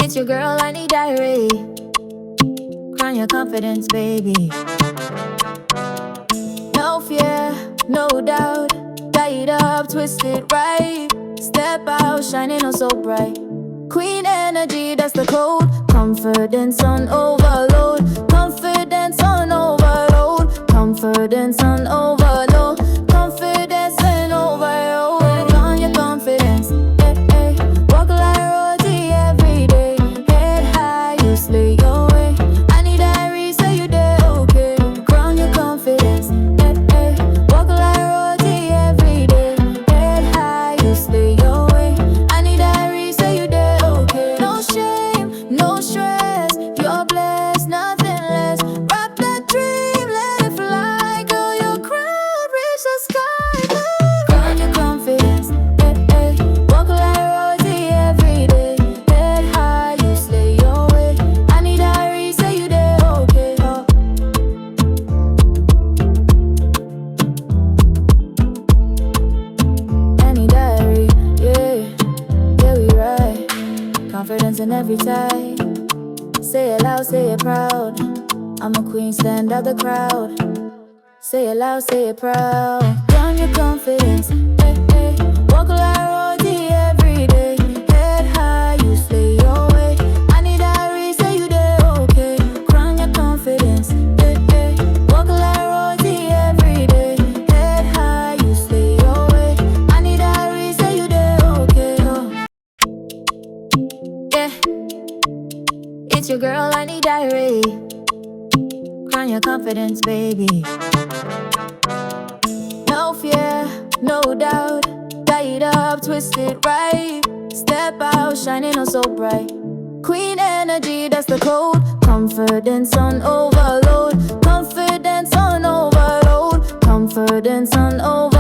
It's your girl, I need diary. Crown your confidence, baby. No fear, no doubt. Tie it up, twist it right. Step out, shining oh so bright. Queen energy, that's the code. Confidence on overload. Confidence on overload. Confidence on overload. Confidence and overload. On your confidence, hey, hey. Walk like royalty every day. Head high, you slay your way. I need diary, say you there, okay. Crown your confidence, hey, hey. Walk like royalty every day. Head high, you slay your way. I need diary, say you there, okay. No shame, no stress. You're blessed, nothing less. Wrap that dream, let it fly. Girl, your crown reach the sky. Crown your confidence, hey, hey. Walk like royalty every day. Head high, you slay your way. I need diary, say you there, okay. Any diary, yeah, yeah we right. Confidence in every type. Say it loud, say it proud. I'm a queen, stand out the crowd. Say it loud, say it proud. Crown your confidence, hey, hey. Walk like royalty every day. Head high, you slay your way. I need diary, say you there, okay. Crown your confidence, hey, hey. Walk like royalty every day. Head high, you slay your way. I need diary, say you there, okay. Yeah, it's your girl, I need diary. Crown your confidence, baby. No fear, no doubt. Tie it up, twist it right. Step out, shining oh so bright. Queen energy, that's the code. Confidence on overload. Confidence on overload. Confidence on overload.